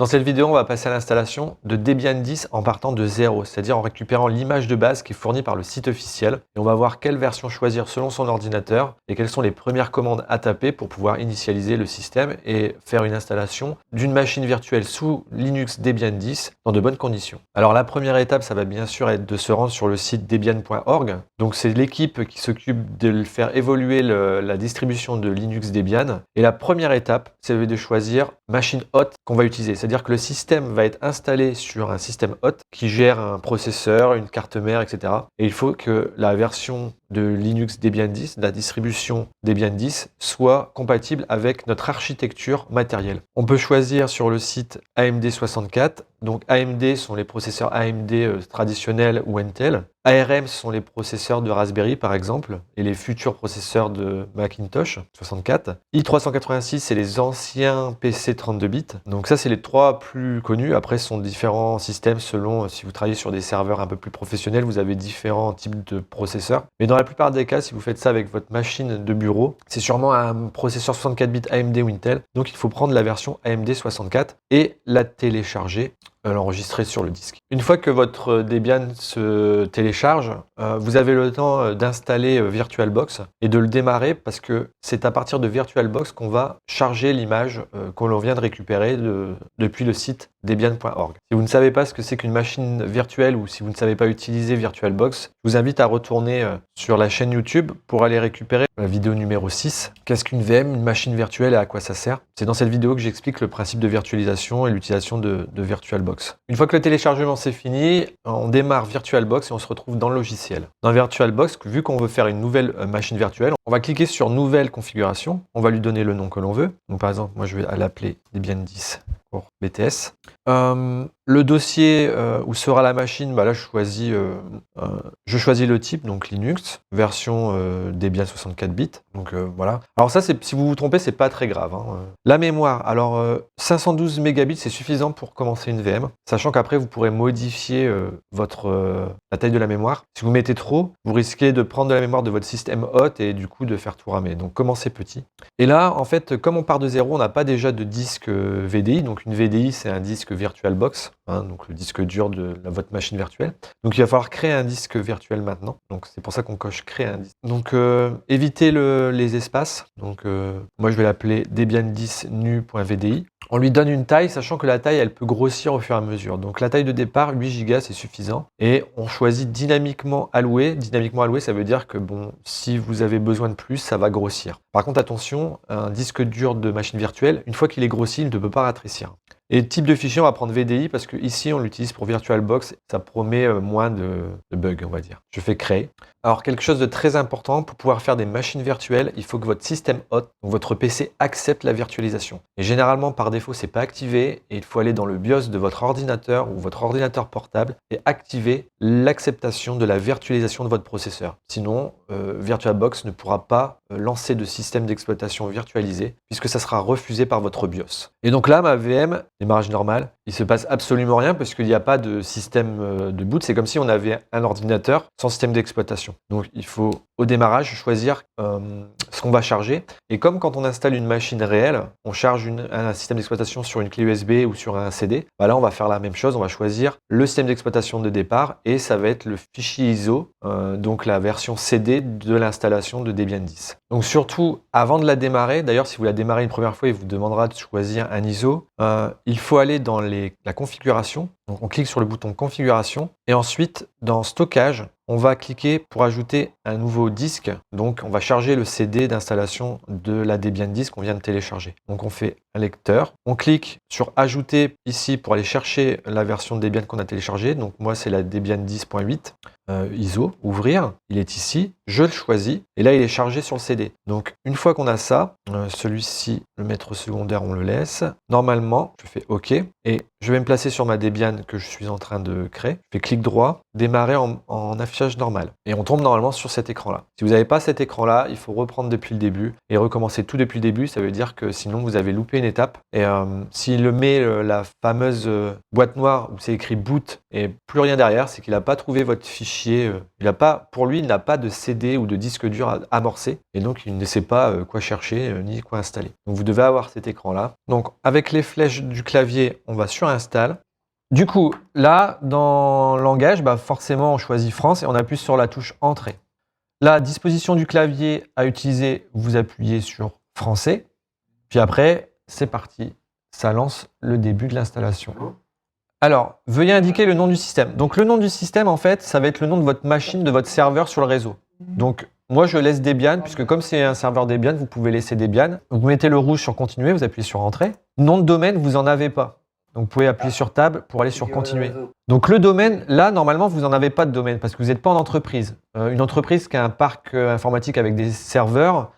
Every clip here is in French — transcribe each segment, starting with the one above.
Dans cette vidéo, on va passer à l'installation de Debian 10 en partant de 0, c'est-à-dire en récupérant l'image de base qui est fournie par le site officiel. Et on va voir quelle version choisir selon son ordinateur et quelles sont les premières commandes à taper pour pouvoir initialiser le système et faire une installation d'une machine virtuelle sous Linux Debian 10 dans de bonnes conditions. Alors la première étape, ça va bien sûr être de se rendre sur le site debian.org. Donc c'est l'équipe qui s'occupe de faire évoluer la distribution de Linux Debian. Et la première étape, c'est de choisir machine hot qu'on va utiliser. C'est-à-dire que le système va être installé sur un système hot qui gère un processeur, une carte mère, etc. Et il faut que la version de Linux Debian 10, la distribution Debian 10, soit compatible avec notre architecture matérielle. On peut choisir sur le site AMD 64. Donc AMD sont les processeurs AMD traditionnels ou Intel. ARM sont les processeurs de Raspberry par exemple et les futurs processeurs de Macintosh 64. i386 c'est les anciens PC 32 bits. Donc ça c'est les trois plus connus. Après ce sont différents systèmes selon si vous travaillez sur des serveurs un peu plus professionnels, vous avez différents types de processeurs. Mais dans la plupart des cas, si vous faites ça avec votre machine de bureau, c'est sûrement un processeur 64 bits AMD ou Intel. Donc il faut prendre la version AMD 64 et la télécharger, l'enregistrer sur le disque. Une fois que votre Debian se télécharge, vous avez le temps d'installer VirtualBox et de le démarrer parce que c'est à partir de VirtualBox qu'on va charger l'image qu'on vient de récupérer depuis le site debian.org. Si vous ne savez pas ce que c'est qu'une machine virtuelle ou si vous ne savez pas utiliser VirtualBox, je vous invite à retourner sur la chaîne YouTube pour aller récupérer la vidéo numéro 6. Qu'est-ce qu'une VM, une machine virtuelle et à quoi ça sert? C'est dans cette vidéo que j'explique le principe de virtualisation et l'utilisation de VirtualBox. Une fois que le téléchargement c'est fini, on démarre VirtualBox et on se retrouve dans le logiciel. Dans VirtualBox, vu qu'on veut faire une nouvelle machine virtuelle, on va cliquer sur Nouvelle configuration. On va lui donner le nom que l'on veut. Donc par exemple, moi je vais l'appeler Debian 10 pour BTS. Le dossier où sera la machine, là je choisis le type, donc Linux, version Debian 64 bits. Donc voilà. Alors ça, si vous vous trompez, c'est pas très grave. La mémoire, alors 512 mégabits, c'est suffisant pour commencer une VM, sachant qu'après vous pourrez modifier la taille de la mémoire. Si vous mettez trop, vous risquez de prendre de la mémoire de votre système hot et du coup de faire tout ramer. Donc commencez petit. Et là, en fait, comme on part de zéro, on n'a pas déjà de disque VDI. Donc une VDI, c'est un disque VirtualBox, donc le disque dur de votre machine virtuelle. Donc il va falloir créer un disque virtuel maintenant. Donc c'est pour ça qu'on coche créer un disque. Donc évitez les espaces. Donc moi je vais l'appeler Debian 10 nu.vdi. On lui donne une taille, sachant que la taille elle peut grossir au fur et à mesure. Donc la taille de départ, 8 Go, c'est suffisant. Et on choisit dynamiquement alloué. Dynamiquement alloué, ça veut dire que si vous avez besoin de plus, ça va grossir. Par contre, attention, un disque dur de machine virtuelle, une fois qu'il est grossi, il ne peut pas rétrécir. Et type de fichier, on va prendre VDI parce que ici on l'utilise pour VirtualBox, ça promet moins de bugs, on va dire. Je fais créer. Alors quelque chose de très important, pour pouvoir faire des machines virtuelles, il faut que votre système hot, donc votre PC, accepte la virtualisation. Et généralement par défaut, c'est pas activé et il faut aller dans le BIOS de votre ordinateur ou votre ordinateur portable et activer l'acceptation de la virtualisation de votre processeur. Sinon, VirtualBox ne pourra pas lancer de système d'exploitation virtualisé puisque ça sera refusé par votre BIOS. Et donc là, ma VM, démarrage normal, il se passe absolument rien parce qu'il n'y a pas de système de boot. C'est comme si on avait un ordinateur sans système d'exploitation. Donc il faut au démarrage choisir ce qu'on va charger. Et comme quand on installe une machine réelle, on charge un système d'exploitation sur une clé USB ou sur un CD, là on va faire la même chose, on va choisir le système d'exploitation de départ et ça va être le fichier ISO, donc la version CD de l'installation de Debian 10. Donc surtout, avant de la démarrer, d'ailleurs si vous la démarrez une première fois, il vous demandera de choisir un ISO, il faut aller dans la configuration. Donc on clique sur le bouton configuration et ensuite dans stockage, on va cliquer pour ajouter un nouveau disque. Donc on va charger le CD d'installation de la Debian 10 qu'on vient de télécharger. Donc on fait un lecteur, on clique sur ajouter ici pour aller chercher la version de Debian qu'on a téléchargée. Donc moi c'est la Debian 10.8. ISO, ouvrir, il est ici, je le choisis et là il est chargé sur le CD. Donc une fois qu'on a ça, celui-ci, le maître secondaire, on le laisse. Normalement, je fais OK et je vais me placer sur ma Debian que je suis en train de créer. Je fais clic droit, démarrer en affichage normal. Et on tombe normalement sur cet écran-là. Si vous n'avez pas cet écran-là, il faut reprendre depuis le début et recommencer tout depuis le début. Ça veut dire que sinon, vous avez loupé une étape. Et s'il met la fameuse boîte noire où c'est écrit boot et plus rien derrière, c'est qu'il n'a pas trouvé votre fichier. Pour lui, il n'a pas de CD ou de disque dur à amorcer. Et donc, il ne sait pas quoi chercher ni quoi installer. Donc, vous devez avoir cet écran-là. Donc, avec les flèches du clavier, on va sur Install. Du coup, là, dans Langage, forcément, on choisit France et on appuie sur la touche Entrée. La disposition du clavier à utiliser, vous appuyez sur Français. Puis après, c'est parti. Ça lance le début de l'installation. Alors, veuillez indiquer le nom du système. Donc, le nom du système, en fait, ça va être le nom de votre machine, de votre serveur sur le réseau. Donc, moi, je laisse Debian, puisque comme c'est un serveur Debian, vous pouvez laisser Debian. Vous mettez le rouge sur Continuer, vous appuyez sur Entrée. Nom de domaine, vous n'en avez pas. Donc, vous pouvez appuyer sur Tab pour aller sur Continuer. Donc, le domaine, là, normalement, vous n'en avez pas de domaine, parce que vous n'êtes pas en entreprise. Une entreprise qui a un parc informatique avec des serveurs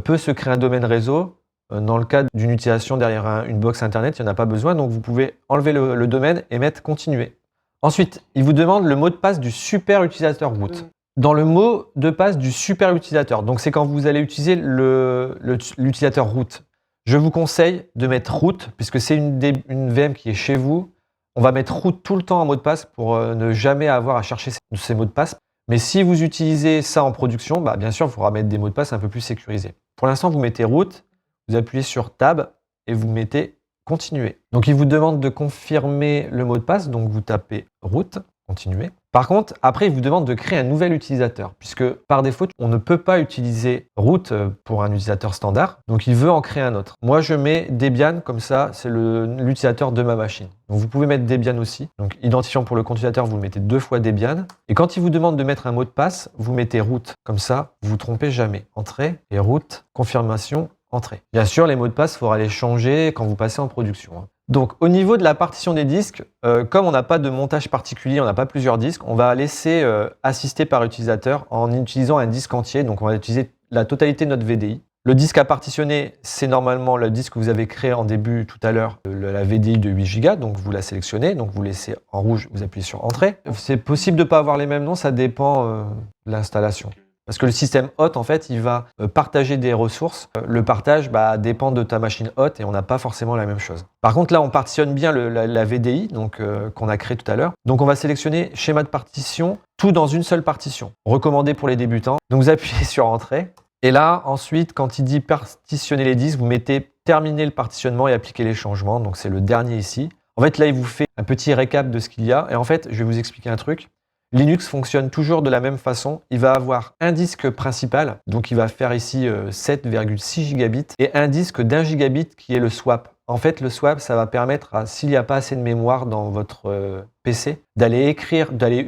peut se créer un domaine réseau. Dans le cas d'une utilisation derrière une box Internet, il n'y en a pas besoin, donc vous pouvez enlever le domaine et mettre Continuer. Ensuite, il vous demande le mot de passe du super utilisateur root. Dans le mot de passe du super utilisateur, donc c'est quand vous allez utiliser l'utilisateur root. Je vous conseille de mettre root, puisque c'est une VM qui est chez vous. On va mettre root tout le temps en mot de passe pour ne jamais avoir à chercher ces mots de passe. Mais si vous utilisez ça en production, bien sûr, il faudra mettre des mots de passe un peu plus sécurisés. Pour l'instant, vous mettez root, vous appuyez sur Tab et vous mettez Continuer. Donc, il vous demande de confirmer le mot de passe, donc vous tapez root, Continuer. Par contre, après, il vous demande de créer un nouvel utilisateur, puisque par défaut, on ne peut pas utiliser root pour un utilisateur standard, donc il veut en créer un autre. Moi, je mets Debian, comme ça, c'est l'utilisateur de ma machine. Donc, vous pouvez mettre Debian aussi. Donc, identifiant pour le compte utilisateur, vous mettez 2 fois Debian. Et quand il vous demande de mettre un mot de passe, vous mettez root. Comme ça, vous vous trompez jamais. Entrée et root, confirmation, entrée. Bien sûr, les mots de passe, il faudra les changer quand vous passez en production. Donc, au niveau de la partition des disques, comme on n'a pas de montage particulier, on n'a pas plusieurs disques, on va laisser assister par utilisateur en utilisant un disque entier. Donc, on va utiliser la totalité de notre VDI. Le disque à partitionner, c'est normalement le disque que vous avez créé en début tout à l'heure, la VDI de 8 Go. Donc, vous la sélectionnez, donc vous laissez en rouge, vous appuyez sur Entrée. C'est possible de ne pas avoir les mêmes noms, ça dépend de l'installation. Parce que le système hôte, en fait, il va partager des ressources. Le partage dépend de ta machine hôte et on n'a pas forcément la même chose. Par contre, là, on partitionne bien la VDI qu'on a créée tout à l'heure. Donc, on va sélectionner schéma de partition, tout dans une seule partition. Recommandé pour les débutants. Donc, vous appuyez sur Entrée. Et là, ensuite, quand il dit partitionner les disques, vous mettez terminer le partitionnement et appliquer les changements. Donc, c'est le dernier ici. En fait, là, il vous fait un petit récap de ce qu'il y a. Et en fait, je vais vous expliquer un truc. Linux fonctionne toujours de la même façon. Il va avoir un disque principal, donc il va faire ici 7,6 gigabits, et un disque d'1 gigabit qui est le swap. En fait, le swap, ça va permettre, s'il n'y a pas assez de mémoire dans votre PC, d'aller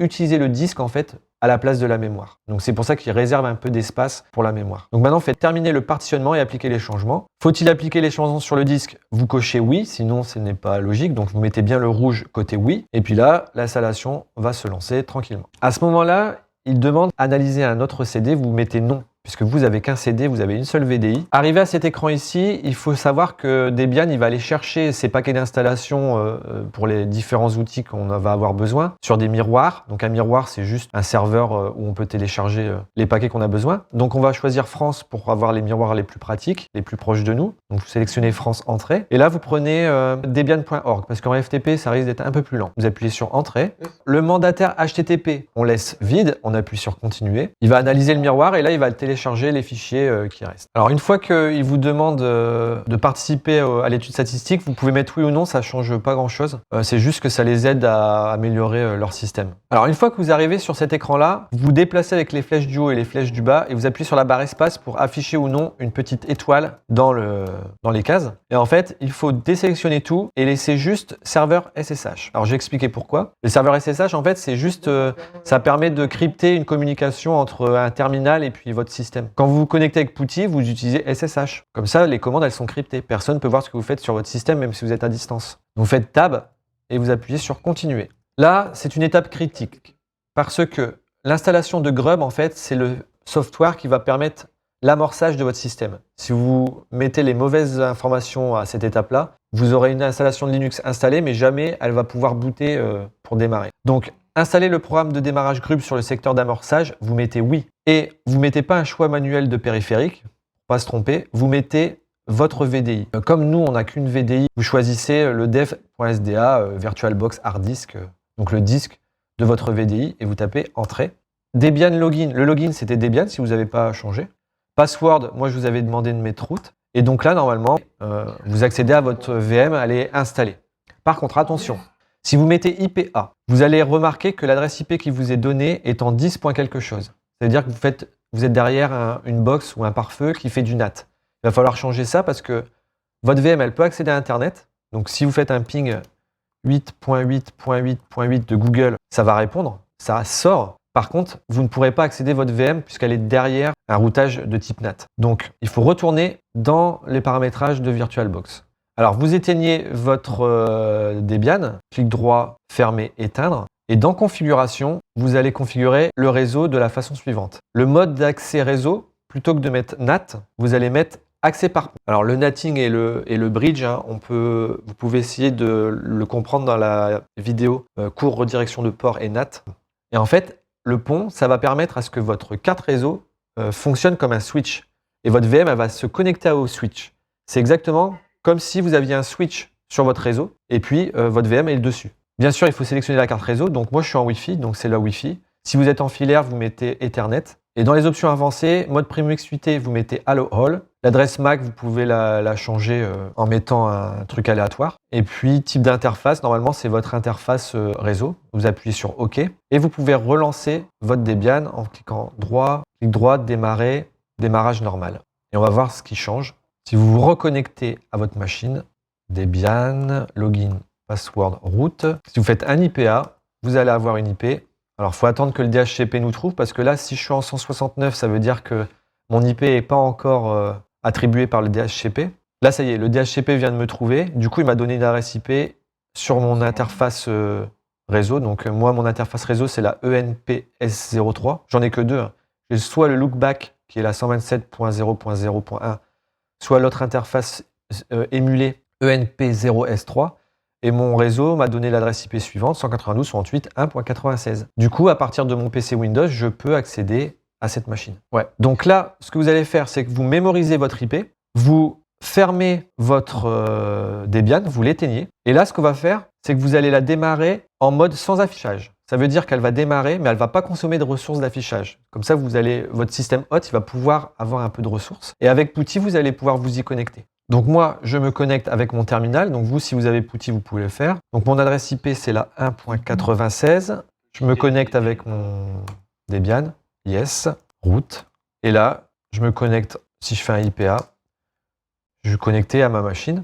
utiliser le disque en fait à la place de la mémoire. Donc c'est pour ça qu'il réserve un peu d'espace pour la mémoire. Donc maintenant, faites terminer le partitionnement et appliquer les changements. Faut-il appliquer les changements sur le disque? Vous cochez oui, sinon ce n'est pas logique. Donc vous mettez bien le rouge côté oui. Et puis là, l'installation va se lancer tranquillement. À ce moment-là, il demande d'analyser un autre CD, vous mettez non. Puisque vous avez qu'un CD, vous avez une seule VDI. Arrivé à cet écran ici, il faut savoir que Debian, il va aller chercher ses paquets d'installation pour les différents outils qu'on va avoir besoin sur des miroirs. Donc un miroir, c'est juste un serveur où on peut télécharger les paquets qu'on a besoin. Donc on va choisir France pour avoir les miroirs les plus pratiques, les plus proches de nous. Donc vous sélectionnez France Entrée. Et là, vous prenez debian.org parce qu'en FTP, ça risque d'être un peu plus lent. Vous appuyez sur Entrée. Le mandataire HTTP, on laisse vide, on appuie sur Continuer. Il va analyser le miroir et là, il va le télécharger les fichiers qui restent. Alors une fois qu'il vous demande de participer à l'étude statistique, vous pouvez mettre oui ou non, ça change pas grand chose. C'est juste que ça les aide à améliorer leur système. Alors une fois que vous arrivez sur cet écran-là, vous vous déplacez avec les flèches du haut et les flèches du bas et vous appuyez sur la barre espace pour afficher ou non une petite étoile dans les cases. Et en fait, il faut désélectionner tout et laisser juste serveur SSH. Alors j'ai expliqué pourquoi. Le serveur SSH, en fait, c'est juste, ça permet de crypter une communication entre un terminal et puis votre système. Quand vous vous connectez avec PuTTY, vous utilisez SSH. Comme ça, les commandes, elles sont cryptées. Personne ne peut voir ce que vous faites sur votre système, même si vous êtes à distance. Vous faites Tab et vous appuyez sur Continuer. Là, c'est une étape critique parce que l'installation de Grub, en fait, c'est le software qui va permettre l'amorçage de votre système. Si vous mettez les mauvaises informations à cette étape-là, vous aurez une installation de Linux installée, mais jamais elle va pouvoir booter pour démarrer. Donc, installez le programme de démarrage Grub sur le secteur d'amorçage, vous mettez oui. Et vous ne mettez pas un choix manuel de périphérique, pour pas se tromper, vous mettez votre VDI. Comme nous, on n'a qu'une VDI, vous choisissez le dev.sda, VirtualBox Hard Disk, donc le disque de votre VDI, et vous tapez Entrée. Debian Login, le login c'était Debian si vous n'avez pas changé. Password, moi je vous avais demandé de mettre root. Et donc là, normalement, vous accédez à votre VM, elle est installée. Par contre, attention, si vous mettez IPA, vous allez remarquer que l'adresse IP qui vous est donnée est en 10 point quelque chose. C'est-à-dire que vous êtes derrière une box ou un pare-feu qui fait du NAT. Il va falloir changer ça parce que votre VM, elle peut accéder à Internet. Donc si vous faites un ping 8.8.8.8 de Google, ça va répondre, ça sort. Par contre, vous ne pourrez pas accéder à votre VM puisqu'elle est derrière un routage de type NAT. Donc, il faut retourner dans les paramétrages de VirtualBox. Alors, vous éteignez votre Debian, clic droit, fermer, éteindre. Et dans Configuration, vous allez configurer le réseau de la façon suivante. Le mode d'accès réseau, plutôt que de mettre NAT, vous allez mettre accès par port. Alors, le NATing et le bridge, hein, vous pouvez essayer de le comprendre dans la vidéo cours redirection de port et NAT. Et en fait, le pont, ça va permettre à ce que votre carte réseau fonctionne comme un switch. Et votre VM, elle va se connecter au switch. C'est exactement comme si vous aviez un switch sur votre réseau et puis votre VM est dessus. Bien sûr, il faut sélectionner la carte réseau. Donc moi, je suis en Wi-Fi, donc c'est la Wi-Fi. Si vous êtes en filaire, vous mettez Ethernet. Et dans les options avancées, mode Premium XUT, vous mettez Allo All. L'adresse MAC, vous pouvez la changer en mettant un truc aléatoire. Et puis, type d'interface, normalement, c'est votre interface réseau. Vous appuyez sur OK. Et vous pouvez relancer votre Debian en cliquant droit, clic droit, démarrer, démarrage normal. Et on va voir ce qui change. Si vous vous reconnectez à votre machine, Debian, login, password, root. Si vous faites un IPA, vous allez avoir une IP. Alors, il faut attendre que le DHCP nous trouve, parce que là, si je suis en 169, ça veut dire que mon IP n'est pas encore attribué par le DHCP. Là, ça y est, le DHCP vient de me trouver. Du coup, il m'a donné une adresse IP sur mon interface réseau. Donc, moi, mon interface réseau, c'est la ENPS03. J'en ai que deux. Hein. J'ai soit le lookback, qui est la 127.0.0.1, soit l'autre interface émulée ENP0S3. Et mon réseau m'a donné l'adresse IP suivante, 192.168.1.96. Du coup, à partir de mon PC Windows, je peux accéder à cette machine. Ouais. Donc là, ce que vous allez faire, c'est que vous mémorisez votre IP, vous fermez votre Debian, vous l'éteignez. Et là, ce qu'on va faire, c'est que vous allez la démarrer en mode sans affichage. Ça veut dire qu'elle va démarrer, mais elle ne va pas consommer de ressources d'affichage. Comme ça, votre système hot, il va pouvoir avoir un peu de ressources. Et avec PuTTY, vous allez pouvoir vous y connecter. Donc moi, je me connecte avec mon terminal. Donc vous, si vous avez PuTTY, vous pouvez le faire. Donc mon adresse IP, c'est la 1.96. Je me connecte avec mon Debian. Yes, root. Et là, je me connecte, si je fais un IPA, je suis connecté à ma machine.